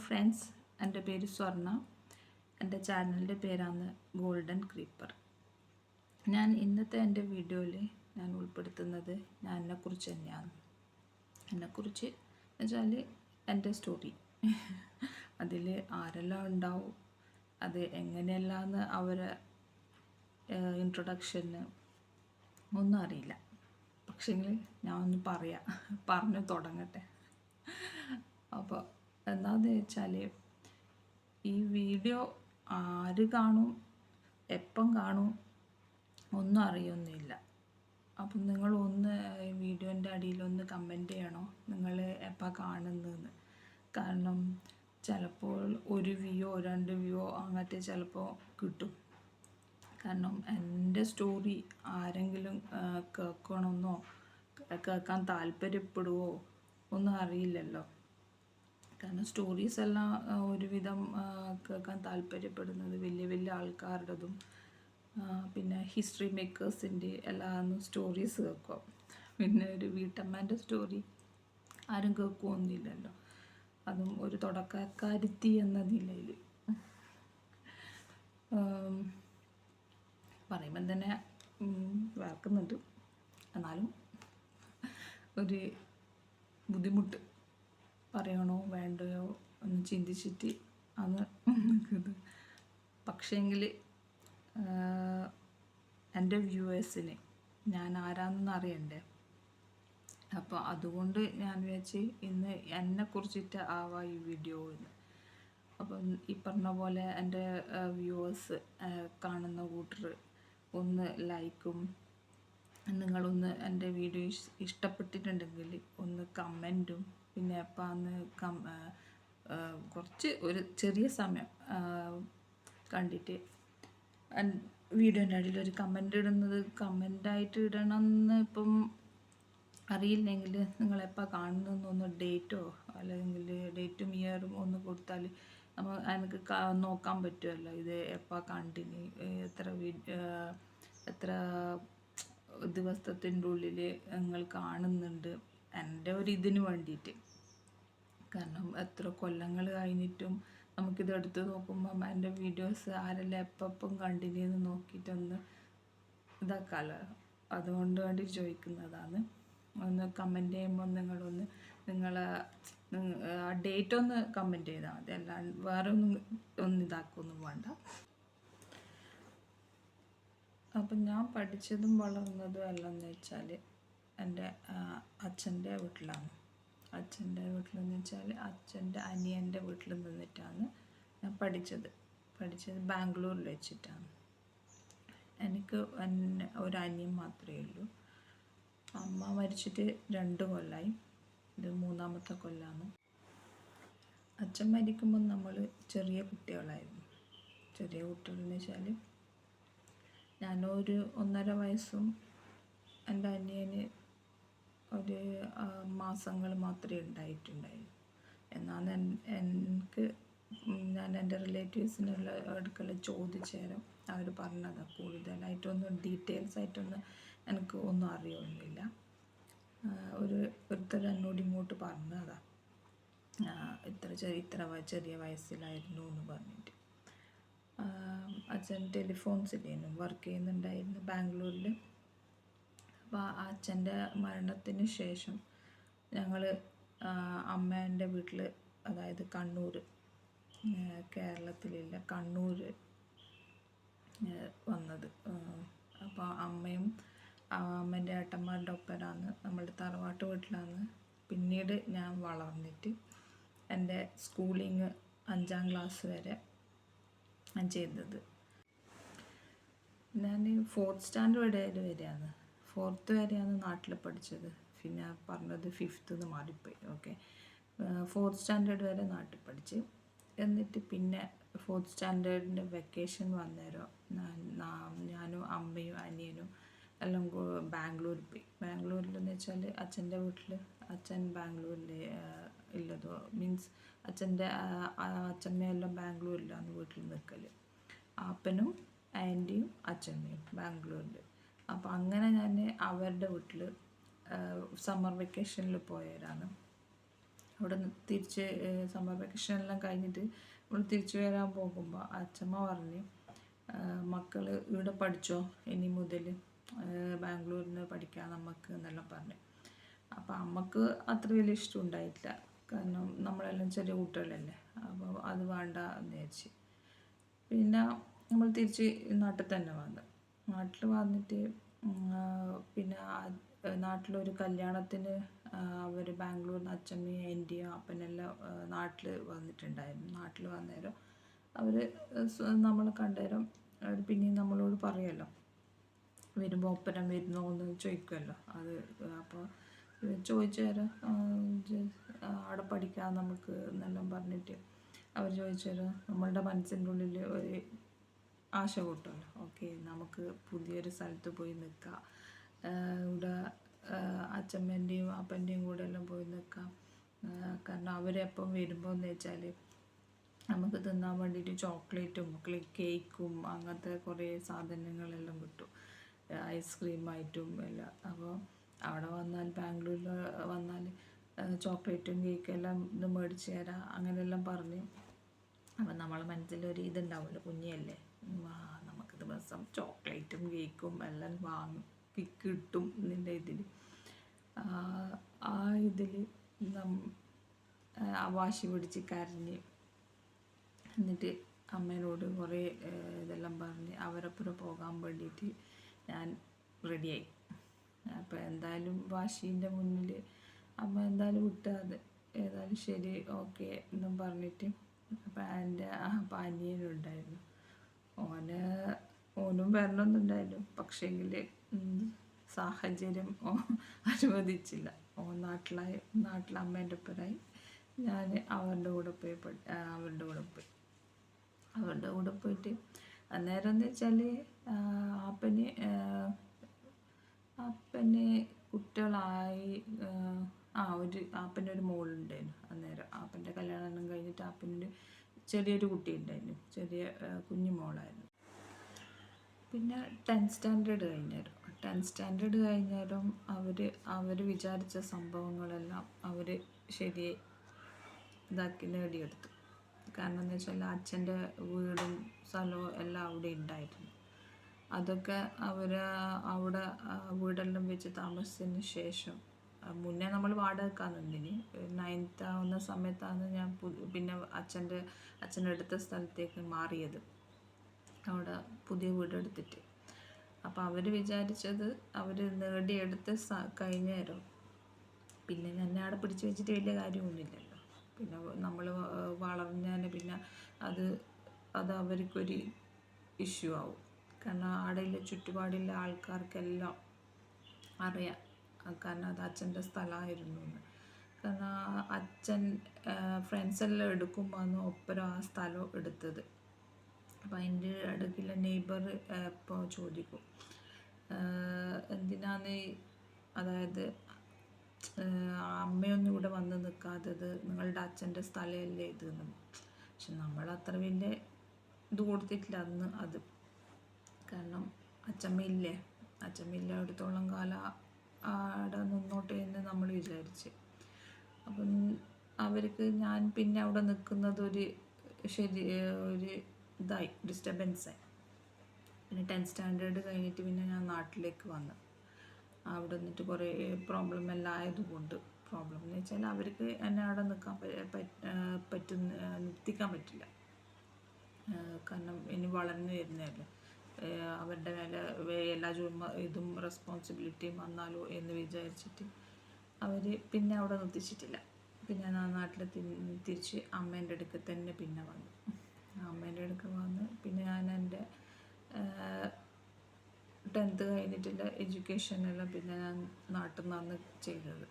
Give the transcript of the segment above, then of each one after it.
Friends, എൻ്റെ പേര് സ്വർണ. എൻ്റെ ചാനലിൻ്റെ പേരാണ് ഗോൾഡൻ ക്രീപ്പർ. ഞാൻ ഇന്നത്തെ എൻ്റെ വീഡിയോയിൽ ഞാൻ ഉൾപ്പെടുത്തുന്നത് ഞാൻ എന്നെക്കുറിച്ച് തന്നെയാണ്. എന്നെക്കുറിച്ച് വെച്ചാൽ എൻ്റെ സ്റ്റോറി. അതിൽ ആരെല്ലാം ഉണ്ടാവും, അത് എങ്ങനെയല്ലാന്ന് അവരെ ഇൻട്രൊഡക്ഷന് ഒന്നും അറിയില്ല. പക്ഷേങ്കിൽ ഞാൻ ഒന്ന് പറഞ്ഞു തുടങ്ങട്ടെ. അപ്പോൾ എന്താണെന്ന് വെച്ചാൽ ഈ വീഡിയോ ആര് കാണും, എപ്പം കാണും ഒന്നും അറിയൊന്നുമില്ല. അപ്പം നിങ്ങളൊന്ന് ഈ വീഡിയോൻ്റെ അടിയിലൊന്ന് കമൻറ്റ് ചെയ്യണോ നിങ്ങൾ എപ്പോൾ കാണുന്നതെന്ന്. കാരണം ചിലപ്പോൾ 1 വ്യൂ 2 വ്യൂ അങ്ങനത്തെ ചിലപ്പോൾ കിട്ടും. കാരണം എൻ്റെ സ്റ്റോറി ആരെങ്കിലും കേൾക്കണമെന്നോ കേൾക്കാൻ താല്പര്യപ്പെടുവോ ഒന്നും അറിയില്ലല്ലോ. കാരണം സ്റ്റോറീസ് എല്ലാം ഒരുവിധം കേൾക്കാൻ താല്പര്യപ്പെടുന്നത് വലിയ വലിയ ആൾക്കാരുടേതും പിന്നെ ഹിസ്റ്ററി മേക്കേഴ്സിൻ്റെ എല്ലാം സ്റ്റോറീസ് കേൾക്കും. പിന്നെ ഒരു വീട്ടമ്മേൻ്റെ സ്റ്റോറി ആരും കേൾക്കുമൊന്നുമില്ലല്ലോ. അതും ഒരു തുടക്കക്കാരുത്തി എന്ന നിലയിൽ പറയുമ്പം തന്നെ വേർക്കുന്നുണ്ട്. എന്നാലും ഒരു ബുദ്ധിമുട്ട്, പറയണോ വേണ്ടയോ എന്ന് ചിന്തിച്ചിട്ട് അന്ന് ഇത്. പക്ഷേങ്കിൽ എൻ്റെ വ്യൂവേഴ്സിന് ഞാൻ ആരാണെന്ന് അറിയണ്ടേ. അപ്പോൾ അതുകൊണ്ട് ഞാൻ വിചാരിച്ച് ഇന്ന് എന്നെക്കുറിച്ചിട്ട് ആവാം ഈ വീഡിയോ എന്ന്. അപ്പം ഈ പറഞ്ഞ പോലെ എൻ്റെ വ്യൂവേഴ്സ് കാണുന്ന കൂട്ടർ ഒന്ന് ലൈക്കും, നിങ്ങളൊന്ന് എൻ്റെ വീഡിയോ ഇഷ്ടപ്പെട്ടിട്ടുണ്ടെങ്കിൽ ഒന്ന് കമൻറ്റും, പിന്നെ അപ്പം അന്ന് കുറച്ച് ഒരു ചെറിയ സമയം കണ്ടിട്ട് വീഡിയോൻ്റെ അടിയിൽ ഒരു കമൻ്റ് ഇടുന്നത് കമൻ്റായിട്ട് ഇടണമെന്ന് ഇപ്പം അറിയില്ലെങ്കിൽ നിങ്ങളെപ്പോൾ കാണുന്നതെന്നൊന്ന് ഡേറ്റോ അല്ലെങ്കിൽ ഡേറ്റും ഇയറും ഒന്ന് കൊടുത്താൽ എനിക്ക് നോക്കാൻ പറ്റുമല്ലോ ഇത് എപ്പോൾ കണ്ടിന്, എത്ര ദിവസത്തിൻ്റെ ഉള്ളിൽ നിങ്ങൾ കാണുന്നുണ്ട് എൻ്റെ ഒരു ഇതിന് വേണ്ടിയിട്ട്. കാരണം എത്ര കൊല്ലങ്ങൾ കഴിഞ്ഞിട്ടും നമുക്കിത് എടുത്ത് നോക്കുമ്പം എൻ്റെ വീഡിയോസ് ആരെല്ലാം എപ്പം കണ്ടിന്യൂന്ന് നോക്കിയിട്ടൊന്ന് ഇതാക്കാമല്ലോ. അതുകൊണ്ട് വേണ്ടി ചോദിക്കുന്നതാണ്. ഒന്ന് കമൻറ്റ് ചെയ്യുമ്പോൾ നിങ്ങളെ ആ ഡേറ്റ് ഒന്ന് കമൻറ്റ് ചെയ്താൽ മതി. അല്ലാണ്ട് വേറെ ഒന്നും ഇതാക്കൊന്നും വേണ്ട. അപ്പം ഞാൻ പഠിച്ചതും വളർന്നതും എല്ലാം എന്ന് വെച്ചാൽ എൻ്റെ അച്ഛൻ്റെ വീട്ടിലാണ്. അച്ഛൻ്റെ വീട്ടിലെന്ന് വെച്ചാൽ അച്ഛൻ്റെ അനിയൻ്റെ വീട്ടിൽ നിന്നിട്ടാണ് ഞാൻ പഠിച്ചത് ബാംഗ്ലൂരിൽ വെച്ചിട്ടാണ്. എനിക്ക് ഒരു അനിയൻ മാത്രമേ ഉള്ളൂ. അമ്മ മരിച്ചിട്ട് 2 കൊല്ലമായി, ഇത് 3ാമത്തെ കൊല്ലമാണ്. അച്ഛൻ മരിക്കുമ്പോൾ നമ്മൾ ചെറിയ കുട്ടികളായിരുന്നു. ചെറിയ കുട്ടികളെന്ന് വെച്ചാൽ ഞാനൊരു 1.5 വയസ്സും എൻ്റെ അനിയന് ഒരു മാസങ്ങൾ മാത്രമേ ഉണ്ടായിട്ടുണ്ടായിരുന്നു. എന്നാണ് ഞാൻ എൻ്റെ റിലേറ്റീവ്സിനുള്ള അടുക്കൽ ചോദിച്ചേരം അവർ പറഞ്ഞതാണ്. കൂടുതലായിട്ടൊന്നും ഡീറ്റെയിൽസ് ആയിട്ടൊന്നും എനിക്ക് ഒന്നും അറിയൊന്നുമില്ല. ഒരുത്തർ എന്നോട് ഇങ്ങോട്ട് പറഞ്ഞതാണ് ഇത്ര ചെറിയ വയസ്സിലായിരുന്നു എന്ന് പറഞ്ഞിട്ട്. അച്ഛൻ ടെലിഫോൺസിലേനും വർക്ക് ചെയ്യുന്നുണ്ടായിരുന്നു ബാംഗ്ലൂരിൽ. അപ്പോൾ അച്ഛൻ്റെ മരണത്തിന് ശേഷം ഞങ്ങൾ അമ്മേൻ്റെ വീട്ടിൽ, അതായത് കണ്ണൂർ, കേരളത്തിലില്ല കണ്ണൂർ വന്നത്. അപ്പോൾ അമ്മയും അമ്മേൻ്റെ ഏട്ടന്മാരുടെ ഒപ്പരാണ് നമ്മളുടെ തറവാട്ട് വീട്ടിലാണ്. പിന്നീട് ഞാൻ വളർന്നിട്ട് എൻ്റെ സ്കൂളിങ് 5ാം ക്ലാസ് വരെ ഞാൻ ചെയ്തത്. ഞാൻ 4th സ്റ്റാൻഡേർഡ് വരെയാണ് 4th വരെയാണ് നാട്ടിൽ പഠിച്ചത്. പിന്നെ പറഞ്ഞത് 5th എന്ന് മാറിപ്പോയി. ഓക്കെ, 4th സ്റ്റാൻഡേർഡ് വരെ നാട്ടിൽ പഠിച്ച്. എന്നിട്ട് പിന്നെ 4th സ്റ്റാൻഡേർഡിൻ്റെ വെക്കേഷൻ വന്നേരം ഞാനും അമ്മയും അനിയനും എല്ലാം ബാംഗ്ലൂരിൽ പോയി. ബാംഗ്ലൂരിലെന്ന് വെച്ചാൽ അച്ഛൻ്റെ വീട്ടിൽ, അച്ഛൻ ബാംഗ്ലൂരിൽ ഉള്ളത് മീൻസ് അച്ഛമ്മയെല്ലാം ബാംഗ്ലൂരിലാണ് വീട്ടിൽ നിൽക്കൽ. അപ്പനും ആൻറ്റിയും അച്ഛമ്മയും ബാംഗ്ലൂരിൽ. അപ്പോൾ അങ്ങനെ ഞാൻ അവരുടെ വീട്ടിൽ സമ്മർ വെക്കേഷനിൽ പോയവരാണ്. അവിടെ നിന്ന് തിരിച്ച് സമ്മർ വെക്കേഷൻ എല്ലാം കഴിഞ്ഞിട്ട് നമ്മൾ തിരിച്ചു വരാൻ പോകുമ്പോൾ അച്ഛമ്മ പറഞ്ഞ് മക്കൾ ഇവിടെ പഠിച്ചോ ഇനി മുതൽ ബാംഗ്ലൂരിൽ നിന്ന് പഠിക്കാം നമുക്ക് എന്നെല്ലാം പറഞ്ഞു. അപ്പോൾ അമ്മക്ക് അത്ര വലിയ ഇഷ്ടം ഉണ്ടായിട്ടില്ല, കാരണം നമ്മളെല്ലാം ചെറിയ കുട്ടികളല്ലേ, അപ്പോൾ അത് വേണ്ട എന്ന് വിചാരിച്ച്. പിന്നെ നമ്മൾ തിരിച്ച് നാട്ടിൽ തന്നെ വന്നു. നാട്ടിൽ വന്നിട്ട് പിന്നെ നാട്ടിലൊരു കല്യാണത്തിന് അവർ ബാംഗ്ലൂരിൽ നിന്ന് അച്ഛമ്മയും എൻ്റെയും അപ്പനെല്ലാം നാട്ടിൽ വന്നിട്ടുണ്ടായിരുന്നു. നാട്ടിൽ വന്നേരം അവർ നമ്മളെ കണ്ടേരം അവർ പിന്നെയും നമ്മളോട് പറയുമല്ലോ, വരുമ്പോൾ ഒപ്പരം വരുന്നോ എന്ന് ചോദിക്കുമല്ലോ. അത് അപ്പോൾ ചോദിച്ചു തരാം, അവിടെ പഠിക്കാം നമുക്ക് എന്നെല്ലാം പറഞ്ഞിട്ട് അവർ ചോദിച്ചു തരാം. നമ്മളുടെ മനസ്സിൻ്റെ ഉള്ളിൽ ഒരു ആശ കൂട്ടുമല്ലോ, ഓക്കെ നമുക്ക് പുതിയൊരു സ്ഥലത്ത് പോയി നിൽക്കാം, ഇവിടെ അച്ഛമ്മേൻ്റെയും അപ്പൻ്റെയും കൂടെ എല്ലാം പോയി നിൽക്കാം. കാരണം അവരെപ്പം വരുമ്പോൾ എന്ന് വെച്ചാൽ നമുക്ക് തിന്നാൻ വേണ്ടിയിട്ട് ചോക്ലേറ്റും കേക്കും അങ്ങനത്തെ കുറേ സാധനങ്ങളെല്ലാം കിട്ടും, ഐസ്ക്രീമായിട്ടും എല്ലാം. അപ്പോൾ അവിടെ വന്നാൽ ബാംഗ്ലൂരിൽ വന്നാൽ ചോക്ലേറ്റും കേക്കും എല്ലാം ഇത് മേടിച്ച് തരാം അങ്ങനെയെല്ലാം പറഞ്ഞ്. അപ്പം നമ്മളെ മനസ്സിലൊരു ഇതുണ്ടാവുമല്ലോ, കുഞ്ഞല്ലേ, നമുക്ക് ദിവസം ചോക്ലേറ്റും കേക്കും എല്ലാം വാങ്ങി കിട്ടും ഇതിൻ്റെ ഇതിൽ. ആ ഇതിൽ വാശി പിടിച്ച് കരഞ്ഞ് എന്നിട്ട് അമ്മേനോട് കുറേ ഇതെല്ലാം പറഞ്ഞ് അവരപ്പുറം പോകാൻ വേണ്ടിയിട്ട് ഞാൻ റെഡിയായി. അപ്പോൾ എന്തായാലും വാശീൻ്റെ മുന്നിൽ അമ്മ എന്തായാലും വിട്ടാതെ ഏതായാലും ശരി ഓക്കെ എന്നും പറഞ്ഞിട്ട്. അപ്പം എൻ്റെ അനിയനുണ്ടായിരുന്നു, ഓനും വരണമെന്നുണ്ടായിരുന്നു, പക്ഷേങ്കിൽ സാഹചര്യം അനുവദിച്ചില്ല. നാട്ടിൽ അമ്മേൻ്റെ ഒപ്പരായി, ഞാൻ അവരുടെ കൂടെ പോയിട്ട് അന്നേരം എന്ന് വെച്ചാൽ അപ്പന് കുട്ടികളായി. അപ്പനൊരു മോളുണ്ടായിരുന്നു അന്നേരം. അപ്പൻ്റെ കല്യാണം കഴിഞ്ഞിട്ട് അപ്പനൊരു ചെറിയൊരു കുട്ടി ഉണ്ടായിരുന്നു, ചെറിയ കുഞ്ഞു മോളായിരുന്നു. പിന്നെ 10th സ്റ്റാൻഡേർഡ് കഴിഞ്ഞേരം അവർ വിചാരിച്ച സംഭവങ്ങളെല്ലാം അവർ ശരി ഇതാക്കി നേടിയെടുത്തു. കാരണം എന്ന് വെച്ചാൽ അച്ഛൻ്റെ വീടും സ്ഥലവും എല്ലാം അവിടെ ഉണ്ടായിരുന്നു. അതൊക്കെ അവിടെ വീടെല്ലാം വെച്ച് താമസിച്ചതിന് ശേഷം, മുന്നേ നമ്മൾ വാടകയ്ക്കാണ് നിന്നിന്. 9th ആവുന്ന സമയത്താണ് ഞാൻ പിന്നെ അച്ഛനെടുത്ത സ്ഥലത്തേക്ക് മാറിയത്, അവിടെ പുതിയ വീടെടുത്തിട്ട്. അപ്പോൾ അവർ വിചാരിച്ചത് അവർ നേടിയെടുത്ത് കഴിഞ്ഞേരം പിന്നെ എന്നെ അവിടെ പിടിച്ചു വെച്ചിട്ട് വലിയ കാര്യമൊന്നുമില്ലല്ലോ. പിന്നെ നമ്മൾ വളർന്നാൽ പിന്നെ അത് അവർക്കൊരു ഇഷ്യൂ ആവും. കാരണം അവിടെയുള്ള ചുറ്റുപാടുള്ള ആൾക്കാർക്കെല്ലാം അറിയാം, കാരണം അത് അച്ഛൻ്റെ സ്ഥലമായിരുന്നു എന്ന്. കാരണം അച്ഛൻ ഫ്രണ്ട്സെല്ലാം എടുക്കുമ്പോൾ ഒപ്പരം ആ സ്ഥലം എടുത്തത്. അപ്പം അതിൻ്റെ ഇടയ്ക്കുള്ള നെയ്ബർ ഇപ്പോൾ ചോദിക്കും, എന്തിനാണ് അതായത് അമ്മയൊന്നും ഇവിടെ വന്ന് നിൽക്കാത്തത്, നിങ്ങളുടെ അച്ഛൻ്റെ സ്ഥലമല്ലേ ഇതെന്ന്. പക്ഷെ നമ്മളത്ര വലിയ ഇത് കൊടുത്തിട്ടില്ല അന്ന് അത്. കാരണം അച്ഛമ്മയില്ലേ അടുത്തോളം കാലം അവിടെ നിന്നോട്ടെ എന്ന് നമ്മൾ വിചാരിച്ച്. അപ്പം അവർക്ക് ഞാൻ പിന്നെ അവിടെ നിൽക്കുന്നത് ഒരു ഡിസ്റ്റർബൻസായി. പിന്നെ 10th സ്റ്റാൻഡേർഡ് കഴിഞ്ഞിട്ട് പിന്നെ ഞാൻ നാട്ടിലേക്ക് വന്നു. അവിടെ നിന്നിട്ട് കുറേ പ്രോബ്ലം എല്ലാം ആയതുകൊണ്ട്, പ്രോബ്ലം എന്ന് വെച്ചാൽ അവർക്ക് എന്നെ അവിടെ നിർത്തിക്കാൻ പറ്റില്ല. കാരണം ഇനി വളർന്നു വരുന്നതല്ലേ, അവരുടെ മേലെ എല്ലാ ഇതും റെസ്പോൺസിബിലിറ്റിയും വന്നാലോ എന്ന് വിചാരിച്ചിട്ട് അവർ പിന്നെ അവിടെ നിർത്തിച്ചിട്ടില്ല. പിന്നെ ഞാൻ നാട്ടിൽ തിരിച്ച് അമ്മേൻ്റെ അടുക്ക് തന്നെ പിന്നെ വന്നു. അമ്മേൻ്റെ അടുക്ക് വന്ന് പിന്നെ ഞാൻ എൻ്റെ 10th കഴിഞ്ഞിട്ടുള്ള എഡ്യൂക്കേഷനെല്ലാം പിന്നെ ഞാൻ നാട്ടിൽ നിന്നാണ് ചെയ്തത്.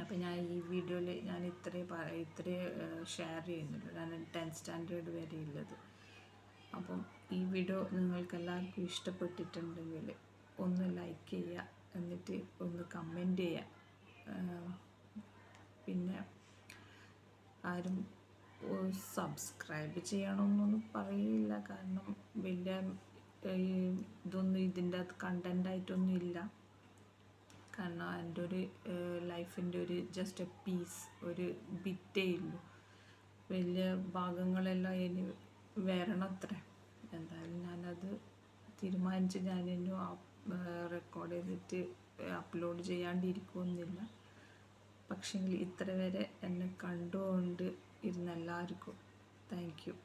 അപ്പം ഞാൻ ഈ വീഡിയോയിൽ ഞാൻ ഇത്രേ ഷെയർ ചെയ്യുന്നുള്ളൂ, ഞാൻ 10th സ്റ്റാൻഡേർഡ് വരെ ഉള്ളത്. അപ്പം ഈ വീഡിയോ നിങ്ങൾക്ക് എല്ലാവർക്കും ഇഷ്ടപ്പെട്ടിട്ടുണ്ടെങ്കിൽ ഒന്ന് ലൈക്ക് ചെയ്യുക, എന്നിട്ട് ഒന്ന് കമൻറ്റ് ചെയ്യുക. പിന്നെ ആരും സബ്സ്ക്രൈബ് ചെയ്യണമെന്നൊന്നും പറയില്ല, കാരണം വലിയ ഇതൊന്നും ഇതിൻ്റെ അകത്ത് കണ്ടൻ്റായിട്ടൊന്നും ഇല്ല. കാരണം എൻ്റെ ഒരു ലൈഫിൻ്റെ ഒരു ജസ്റ്റ് എ പീസ്, ഒരു ബിറ്റേ ഉള്ളൂ. വലിയ ഭാഗങ്ങളെല്ലാം ഇനി വരണത്രേ. എന്തായാലും ഞാനത് തീരുമാനിച്ച് ഞാനിന്നും റെക്കോർഡ് ചെയ്തിട്ട് അപ്ലോഡ് ചെയ്യാണ്ടിരിക്കുമെന്നില്ല. പക്ഷെങ്കിൽ ഇത്ര വരെ എന്നെ കണ്ടുകൊണ്ട് ഇരുന്ന എല്ലാവർക്കും താങ്ക് യു.